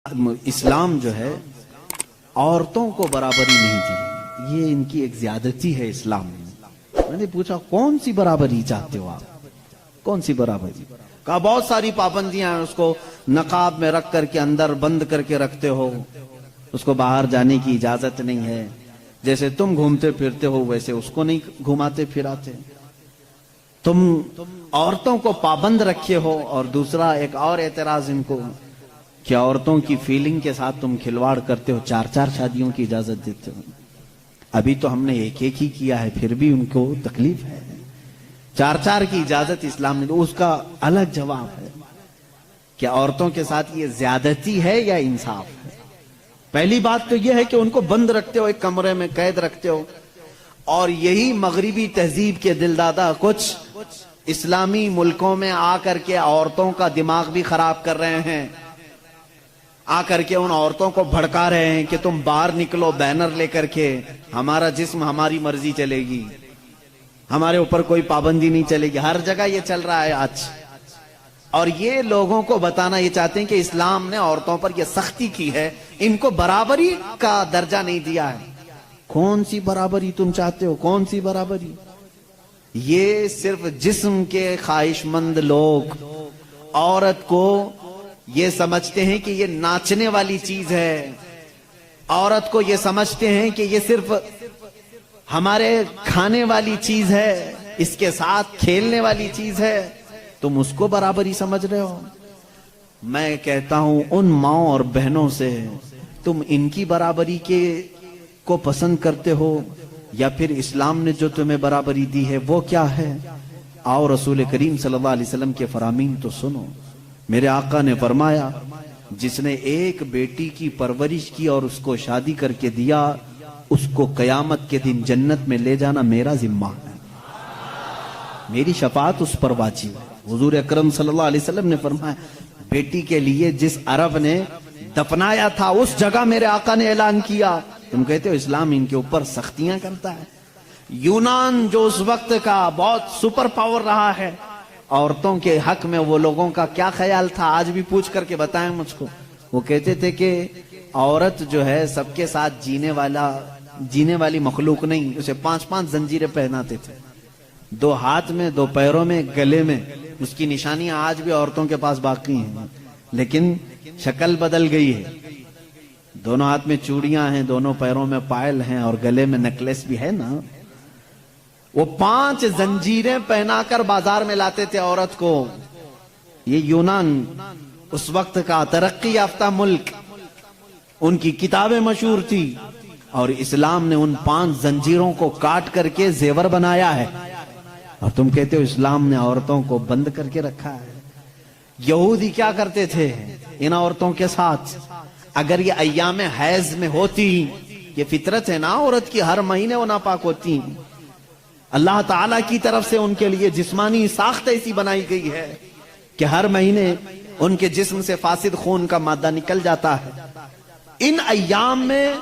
اسلام جو ہے عورتوں کو برابری نہیں دی، یہ ان کی ایک زیادتی ہے اسلام میں نے پوچھا کون سی برابری چاہتے ہو آپ؟ کون سی برابری؟ کہا بہت ساری پابندیاں ہیں، اس کو نقاب میں رکھ کر کے اندر بند کر کے رکھتے ہو، اس کو باہر جانے کی اجازت نہیں ہے، جیسے تم گھومتے پھرتے ہو ویسے اس کو نہیں گھماتے پھراتے، تم عورتوں کو پابند رکھے ہو۔ اور دوسرا ایک اور اعتراض ان کو کہ عورتوں کی فیلنگ کے ساتھ تم کھلواڑ کرتے ہو، چار چار شادیوں کی اجازت دیتے ہو۔ ابھی تو ہم نے ایک ایک ہی کیا ہے، پھر بھی ان کو تکلیف ہے، چار چار کی اجازت اسلام نے، اس کا الگ جواب ہے کہ عورتوں کے ساتھ یہ زیادتی ہے یا انصاف ہے۔ پہلی بات تو یہ ہے کہ ان کو بند رکھتے ہو، ایک کمرے میں قید رکھتے ہو، اور یہی مغربی تہذیب کے دل دادا کچھ اسلامی ملکوں میں آ کر کے عورتوں کا دماغ بھی خراب کر رہے ہیں، آ کر کے ان عورتوں کو بھڑکا رہے ہیں کہ تم باہر نکلو بینر لے کر کے، ہمارا جسم ہماری مرضی چلے گی، ہمارے اوپر کوئی پابندی نہیں چلے گی۔ ہر جگہ یہ چل رہا ہے آج، اور یہ لوگوں کو بتانا یہ چاہتے ہیں کہ اسلام نے عورتوں پر یہ سختی کی ہے، ان کو برابری کا درجہ نہیں دیا ہے۔ کون سی برابری تم چاہتے ہو؟ کون سی برابری؟ یہ صرف جسم کے خواہش مند لوگ عورت کو یہ سمجھتے ہیں کہ یہ ناچنے والی چیز ہے، عورت کو یہ سمجھتے ہیں کہ یہ صرف ہمارے کھانے والی چیز ہے، اس کے ساتھ کھیلنے والی چیز ہے، تم اس کو برابری سمجھ رہے ہو۔ میں کہتا ہوں ان ماؤں اور بہنوں سے، تم ان کی برابری کو پسند کرتے ہو یا پھر اسلام نے جو تمہیں برابری دی ہے وہ کیا ہے؟ آؤ رسول کریم صلی اللہ علیہ وسلم کے فرامین تو سنو۔ میرے آقا نے فرمایا جس نے ایک بیٹی کی پرورش کی اور اس کو شادی کر کے دیا، اس کو قیامت کے دن جنت میں لے جانا میرا ذمہ ہے، میری شفاعت اس پر واجب ہے۔ حضور اکرم صلی اللہ علیہ وسلم نے فرمایا بیٹی کے لیے جس عرب نے دفنایا تھا اس جگہ میرے آقا نے اعلان کیا۔ تم کہتے ہو اسلام ان کے اوپر سختیاں کرتا ہے۔ یونان جو اس وقت کا بہت سپر پاور رہا ہے، عورتوں کے حق میں وہ لوگوں کا کیا خیال تھا؟ آج بھی پوچھ کر کے بتائیں مجھ کو۔ وہ کہتے تھے کہ عورت جو ہے سب کے ساتھ جینے والی مخلوق نہیں، اسے 5 زنجیریں پہناتے تھے، 2 ہاتھ میں، 2 پیروں میں، گلے میں۔ اس کی نشانیاں آج بھی عورتوں کے پاس باقی ہیں، لیکن شکل بدل گئی ہے۔ دونوں ہاتھ میں چوڑیاں ہیں، دونوں پیروں میں پائل ہیں، اور گلے میں نیکلیس بھی ہے نا۔ وہ 5 زنجیریں پہنا کر بازار میں لاتے تھے عورت کو۔ یہ یونان اس وقت کا ترقی یافتہ ملک، ان کی کتابیں مشہور تھی، اور اسلام نے ان 5 زنجیروں کو کاٹ کر کے زیور بنایا ہے، اور تم کہتے ہو اسلام نے عورتوں کو بند کر کے رکھا ہے۔ یہودی کیا کرتے تھے ان عورتوں کے ساتھ؟ اگر یہ ایام حیض میں ہوتی، یہ فطرت ہے نا عورت کی، ہر مہینے وہ ناپاک ہوتی، اللہ تعالیٰ کی طرف سے ان کے لیے جسمانی ساخت ایسی بنائی گئی ہے کہ ہر مہینے ان کے جسم سے فاسد خون کا مادہ نکل جاتا ہے۔ ان ایام میں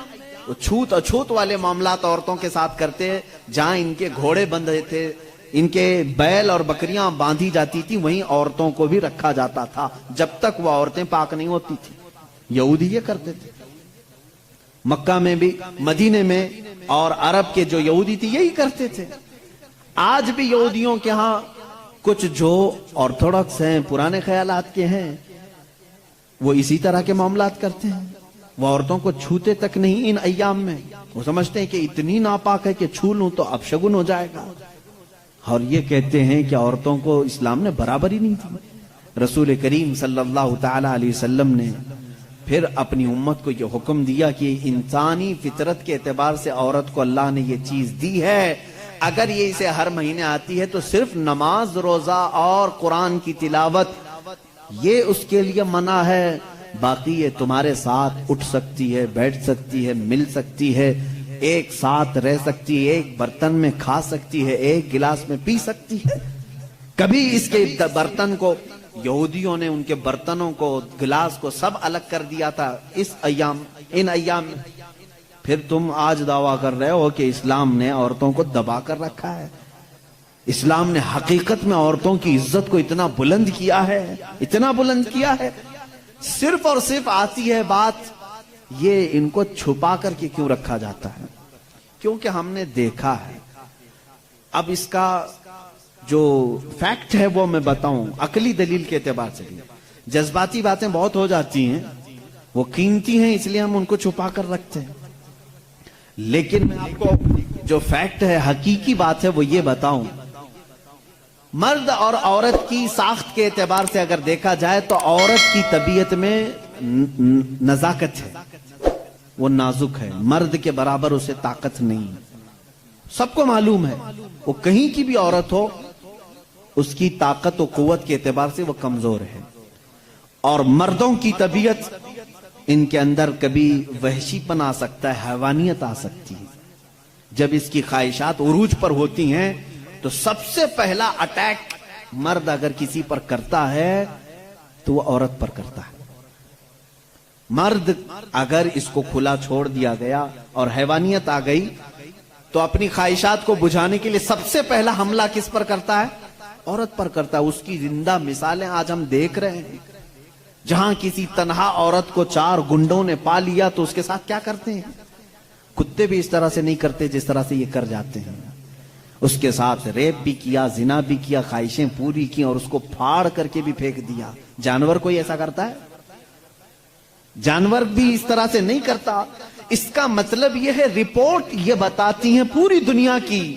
وہ چھوت اچھوت والے معاملات عورتوں کے ساتھ کرتے، جہاں ان کے گھوڑے بندھے تھے، ان کے بیل اور بکریاں باندھی جاتی تھی، وہیں عورتوں کو بھی رکھا جاتا تھا جب تک وہ عورتیں پاک نہیں ہوتی تھی۔ یہودی یہ کرتے تھے، مکہ میں بھی، مدینے میں، اور عرب کے جو یہودی تھی یہی کرتے تھے۔ آج بھی یہودیوں کے ہاں کچھ جو آرتھوڈاکس ہیں، پرانے خیالات کے ہیں، وہ اسی طرح کے معاملات کرتے ہیں۔ وہ عورتوں کو چھوتے تک نہیں ان ایام میں، وہ سمجھتے ہیں کہ اتنی ناپاک ہے کہ چھو لوں تو اپشگن ہو جائے گا، اور یہ کہتے ہیں کہ عورتوں کو اسلام نے برابری نہیں دی۔ رسول کریم صلی اللہ تعالی علیہ وسلم نے پھر اپنی امت کو یہ حکم دیا کہ انسانی فطرت کے اعتبار سے عورت کو اللہ نے یہ چیز دی ہے، اگر یہ اسے ہر مہینے آتی ہے تو صرف نماز، روزہ اور قرآن کی تلاوت یہ اس کے لیے منع ہے، باقی یہ تمہارے ساتھ اٹھ سکتی ہے، بیٹھ سکتی ہے، مل سکتی ہے، ایک ساتھ رہ سکتی ہے، ایک برتن میں کھا سکتی ہے، ایک گلاس میں پی سکتی ہے۔ کبھی اس کے برتن کو یہودیوں نے ان کے برتنوں کو، گلاس کو سب الگ کر دیا تھا ان ایام میں۔ پھر تم آج دعویٰ کر رہے ہو کہ اسلام نے عورتوں کو دبا کر رکھا ہے۔ اسلام نے حقیقت میں عورتوں کی عزت کو اتنا بلند کیا ہے، اتنا بلند کیا ہے صرف اور صرف آتی ہے بات یہ ان کو چھپا کر کے کیوں رکھا جاتا ہے؟ کیونکہ ہم نے دیکھا ہے. اب اس کا جو فیکٹ ہے وہ میں بتاؤں عقلی دلیل کے اعتبار سے. جذباتی باتیں بہت ہو جاتی ہیں، وہ قیمتی ہیں، اس لیے ہم ان کو چھپا کر رکھتے ہیں. لیکن میں آپ کو جو فیکٹ ہے، حقیقی بات ہے، وہ یہ بتاؤں. مرد اور عورت کی ساخت کے اعتبار سے اگر دیکھا جائے تو عورت کی طبیعت میں نزاکت ہے، وہ نازک ہے. مرد کے برابر اسے طاقت نہیں. سب کو معلوم ہے وہ کہیں کی بھی عورت ہو، اس کی طاقت و قوت کے اعتبار سے وہ کمزور ہے. اور مردوں کی طبیعت، ان کے اندر کبھی وحشی پن آ سکتا ہے، حیوانیت آ سکتی ہے. جب اس کی خواہشات عروج پر ہوتی ہیں تو سب سے پہلا اٹیک مرد اگر کسی پر کرتا ہے تو وہ عورت پر کرتا ہے. مرد اگر اس کو کھلا چھوڑ دیا گیا اور حیوانیت آ گئی تو اپنی خواہشات کو بجھانے کے لیے سب سے پہلا حملہ کس پر کرتا ہے؟ عورت پر کرتا ہے. اس کی زندہ مثالیں آج ہم دیکھ رہے ہیں. جہاں کسی تنہا عورت کو 4 گنڈوں نے پا لیا تو اس کے ساتھ کیا کرتے ہیں؟ کتے بھی اس طرح سے نہیں کرتے جس طرح سے یہ کر جاتے ہیں. اس کے ساتھ ریپ بھی کیا، زنا بھی کیا، خواہشیں پوری کی اور اس کو پھاڑ کر کے بھی پھینک دیا. جانور کوئی ایسا کرتا ہے؟ جانور بھی اس طرح سے نہیں کرتا. اس کا مطلب یہ ہے، رپورٹ یہ بتاتی ہیں پوری دنیا کی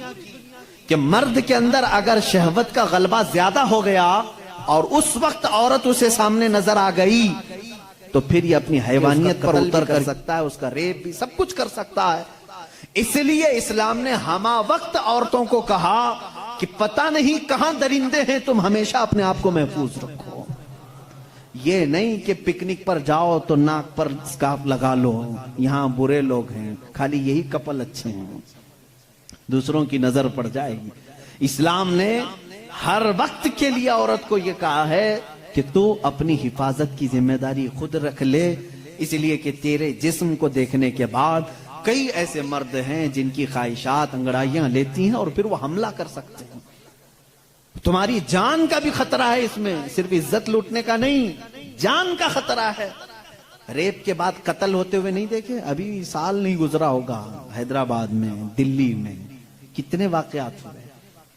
کہ مرد کے اندر اگر شہوت کا غلبہ زیادہ ہو گیا اور اس وقت عورت اسے سامنے نظر آ گئی تو پھر یہ اپنی حیوانیت پر اتر کر سکتا ہے، اس کا ریپ بھی سب کچھ کر سکتا ہے. اس لیے اسلام نے ہمہ وقت عورتوں کو کہا کہ پتہ نہیں کہاں درندے ہیں، تم ہمیشہ اپنے آپ کو محفوظ رکھو. یہ نہیں کہ پکنک پر جاؤ تو ناک پر اسکارف لگا لو، یہاں برے لوگ ہیں، خالی یہی کپل اچھے ہیں، دوسروں کی نظر پڑ جائے گی. اسلام نے ہر وقت کے لیے عورت کو یہ کہا ہے کہ تو اپنی حفاظت کی ذمہ داری خود رکھ لے، اس لیے کہ تیرے جسم کو دیکھنے کے بعد کئی ایسے مرد ہیں جن کی خواہشات انگڑائیاں لیتی ہیں اور پھر وہ حملہ کر سکتے ہیں. تمہاری جان کا بھی خطرہ ہے اس میں، صرف عزت لوٹنے کا نہیں، جان کا خطرہ ہے. ریپ کے بعد قتل ہوتے ہوئے نہیں دیکھے؟ ابھی سال نہیں گزرا ہوگا، حیدرآباد میں، دلی میں کتنے واقعات ہوئے.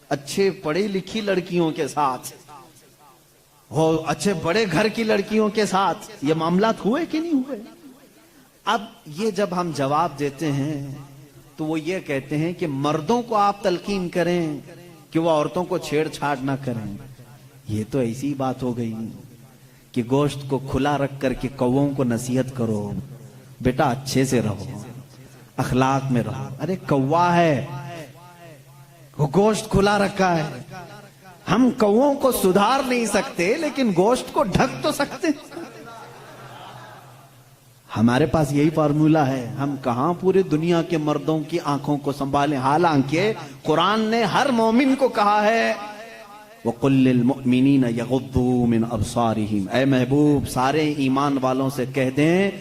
اچھے پڑھی لکھی لڑکیوں کے ساتھ ہو، اچھے بڑے گھر کی لڑکیوں کے ساتھ یہ معاملات ہوئے کہ نہیں ہوئے؟ اب یہ جب ہم جواب دیتے ہیں تو وہ یہ کہتے ہیں کہ مردوں کو آپ تلقین کریں کہ وہ عورتوں کو چھیڑ چھاڑ نہ کریں. یہ تو ایسی بات ہو گئی کہ گوشت کو کھلا رکھ کر کے کووں کو نصیحت کرو، بیٹا اچھے سے رہو، اخلاق میں رہو. ارے کوا ہے، وہ گوشت کھلا رکھا ہے. ہم کووں کو سدھار نہیں سکتے لیکن گوشت کو ڈھک تو سکتے. ہمارے پاس یہی فارمولا ہے. ہم کہاں پورے دنیا کے مردوں کی آنکھوں کو سنبھالیں، حالانکہ قرآن نے ہر مومن کو کہا ہے وَقُلْ لِلْمُؤْمِنِينَ يَغُضُّوا مِنْ أَبْصَارِهِمْ. اے محبوب سارے ایمان والوں سے کہہ دیں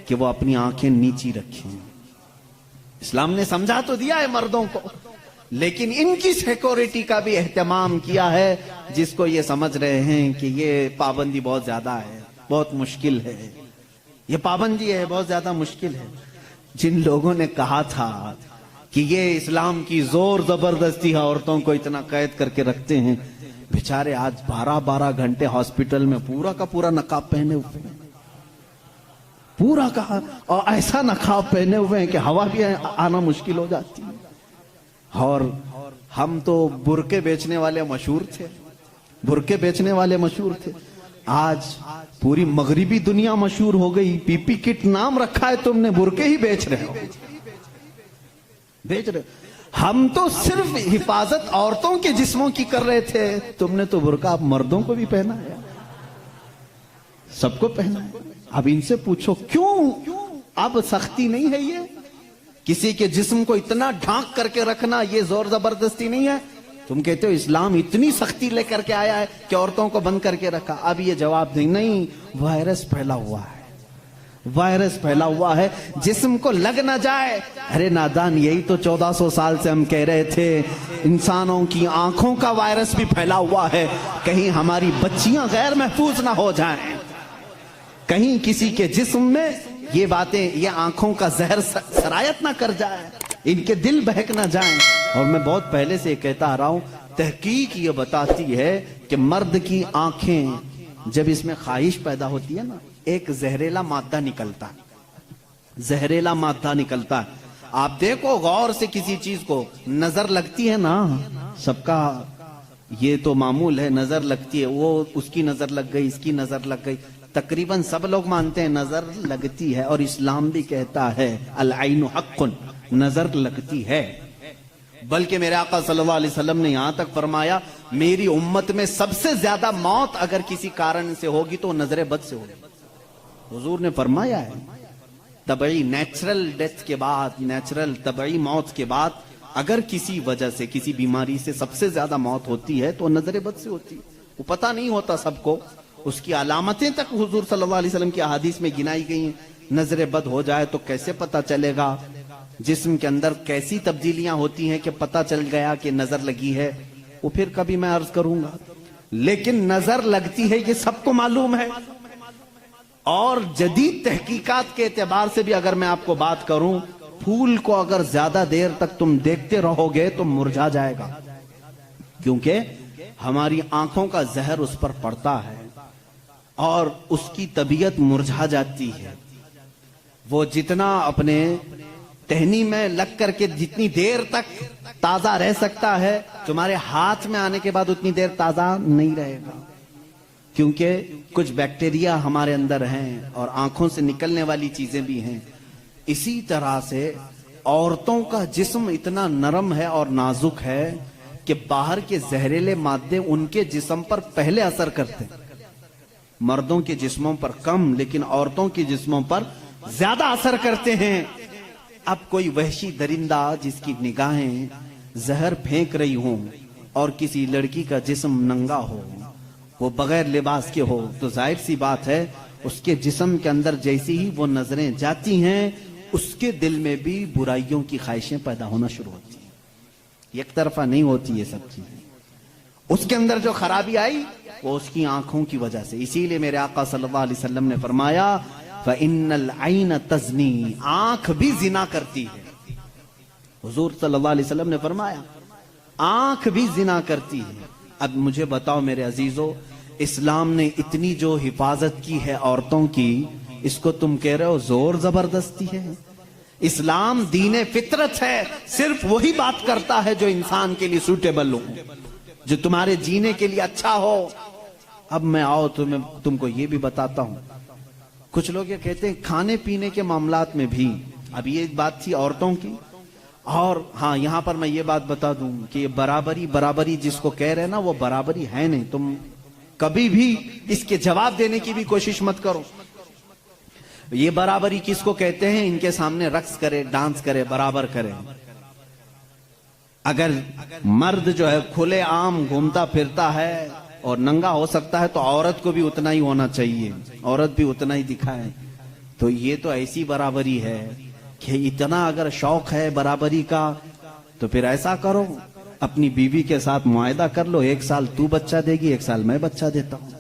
کہ وہ اپنی آنکھیں نیچی رکھیں. اسلام نے سمجھا تو دیا ہے مردوں کو، لیکن ان کی سیکورٹی کا بھی اہتمام کیا ہے، جس کو یہ سمجھ رہے ہیں کہ یہ پابندی بہت زیادہ ہے، بہت مشکل ہے. یہ پابندی ہے، بہت زیادہ مشکل ہے. جن لوگوں نے کہا تھا کہ یہ اسلام کی زور زبردستی عورتوں کو اتنا قید کر کے رکھتے ہیں، بیچارے آج 12 گھنٹے ہاسپٹل میں پورا کا پورا نقاب پہنے ہوئے ہیں، پورا کا، اور ایسا نقاب پہنے ہوئے ہیں کہ ہوا بھی آنا مشکل ہو جاتی ہے. اور ہم تو برقعے بیچنے والے مشہور تھے، برقعے بیچنے والے مشہور تھے. آج پوری مغربی دنیا مشہور ہو گئی. پی پی کٹ نام رکھا ہے تم نے، برقعے ہی بیچ رہے ہو، بیچ رہے. ہم تو صرف حفاظت عورتوں کے جسموں کی کر رہے تھے، تم نے تو برقع اب مردوں کو بھی پہنا ہے، سب کو پہنا ہے. اب ان سے پوچھو کیوں اب سختی نہیں ہے؟ یہ کسی کے جسم کو اتنا ڈھانک کر کے رکھنا یہ زور زبردستی نہیں ہے. تم کہتے ہو اسلام اتنی سختی لے کر کے آیا ہے کہ عورتوں کو بند کر کے رکھا. اب یہ جواب دیں نہیں، وائرس پھیلا ہوا ہے، وائرس پھیلا ہوا ہے، جسم کو لگ نہ جائے. ارے نادان، یہی تو 1400 سال سے ہم کہہ رہے تھے انسانوں کی آنکھوں کا وائرس بھی پھیلا ہوا ہے، کہیں ہماری بچیاں غیر محفوظ نہ ہو جائیں، کہیں کسی کے جسم میں یہ باتیں، یہ آنکھوں کا زہر سرایت نہ کر جائے، ان کے دل بہک نہ جائیں۔ اور میں بہت پہلے سے کہتا آ رہا ہوں، تحقیق یہ بتاتی ہے کہ مرد کی آنکھیں جب اس میں خواہش پیدا ہوتی ہے نا، ایک زہریلا مادہ نکلتا ہے، زہریلا مادہ نکلتا ہے۔ آپ دیکھو غور سے کسی چیز کو، نظر لگتی ہے نا، سب کا یہ تو معمول ہے، نظر لگتی ہے، وہ اس کی نظر لگ گئی، اس کی نظر لگ گئی، تقریباً سب لوگ مانتے ہیں نظر لگتی ہے، اور اسلام بھی کہتا ہے العین حق، نظر لگتی ہے۔ بلکہ میرے آقا صلی اللہ علیہ وسلم نے یہاں تک فرمایا، میری امت میں سب سے زیادہ موت اگر کسی کارن سے ہوگی تو نظر بد سے ہوگی۔ حضور نے فرمایا ہے طبعی نیچرل ڈیتھ کے بعد، نیچرل طبعی موت کے بعد اگر کسی وجہ سے، کسی بیماری سے سب سے زیادہ موت ہوتی ہے تو نظر بد سے ہوتی ہے۔ وہ پتہ نہیں ہوتا سب کو، اس کی علامتیں تک حضور صلی اللہ علیہ وسلم کی احادیث میں گنائی گئی ہیں۔ نظر بد ہو جائے تو کیسے پتہ چلے گا؟ جسم کے اندر کیسی تبدیلیاں ہوتی ہیں کہ پتہ چل گیا کہ نظر لگی ہے، وہ پھر کبھی میں عرض کروں گا۔ لیکن نظر لگتی ہے یہ سب کو معلوم ہے، اور جدید تحقیقات کے اعتبار سے بھی اگر میں آپ کو بات کروں، پھول کو اگر زیادہ دیر تک تم دیکھتے رہو گے تو مرجھا جائے گا، کیونکہ ہماری آنکھوں کا زہر اس پر پڑتا ہے اور اس کی طبیعت مرجھا جاتی ہے۔ وہ جتنا اپنے ٹہنی میں لگ کر کے جتنی دیر تک تازہ رہ سکتا ہے، تمہارے ہاتھ میں آنے کے بعد اتنی دیر تازہ نہیں رہے گا، کیونکہ کچھ بیکٹیریا ہمارے اندر ہیں اور آنکھوں سے نکلنے والی چیزیں بھی ہیں۔ اسی طرح سے عورتوں کا جسم اتنا نرم ہے اور نازک ہے کہ باہر کے زہریلے مادے ان کے جسم پر پہلے اثر کرتے ہیں، مردوں کے جسموں پر کم، لیکن عورتوں کے جسموں پر زیادہ اثر کرتے ہیں۔ اب کوئی وحشی درندہ جس کی نگاہیں زہر پھینک رہی ہوں اور کسی لڑکی کا جسم ننگا ہو، وہ بغیر لباس کے ہو، تو ظاہر سی بات ہے اس کے جسم کے اندر جیسی ہی وہ نظریں جاتی ہیں، اس کے دل میں بھی برائیوں کی خواہشیں پیدا ہونا شروع ہوتی ہیں۔ یک طرفہ نہیں ہوتی یہ سب چیزیں، اس کے اندر جو خرابی آئی وہ اس کی آنکھوں کی وجہ سے۔ اسی لیے میرے آقا صلی اللہ علیہ وسلم نے فرمایا فَإِنَّ الْعَيْنَ تَزْنِي، آنکھ بھی زنا کرتی ہے۔ حضور صلی اللہ علیہ وسلم نے فرمایا آنکھ بھی زنا کرتی ہے۔ اب مجھے بتاؤ میرے عزیزو، اسلام نے اتنی جو حفاظت کی ہے عورتوں کی، اس کو تم کہہ رہے ہو زور زبردستی ہے؟ اسلام دین فطرت ہے، صرف وہی بات کرتا ہے جو انسان کے لیے سوٹیبل ہو، جو تمہارے جینے کے لیے اچھا ہو۔ اب میں آؤ تم کو یہ بھی بتاتا ہوں، کچھ لوگ یہ کہتے ہیں کھانے پینے کے معاملات میں بھی، اب یہ بات تھی عورتوں کی، اور ہاں یہاں پر میں یہ بات بتا دوں کہ یہ برابری جس کو کہہ رہے ہیں نا، وہ برابری ہے نہیں۔ تم کبھی بھی اس کے جواب دینے کی بھی کوشش مت کرو۔ یہ برابری کس کو کہتے ہیں؟ ان کے سامنے رقص کرے، ڈانس کرے، برابر کرے۔ اگر مرد جو ہے کھلے عام گھومتا پھرتا ہے اور ننگا ہو سکتا ہے تو عورت کو بھی اتنا ہی ہونا چاہیے، عورت بھی اتنا ہی دکھائے۔ تو یہ تو ایسی برابری ہے کہ اتنا اگر شوق ہے برابری کا تو پھر ایسا کرو، اپنی بیوی کے ساتھ معاہدہ کر لو، 1 سال تو بچہ دے گی، 1 سال میں بچہ دیتا ہوں۔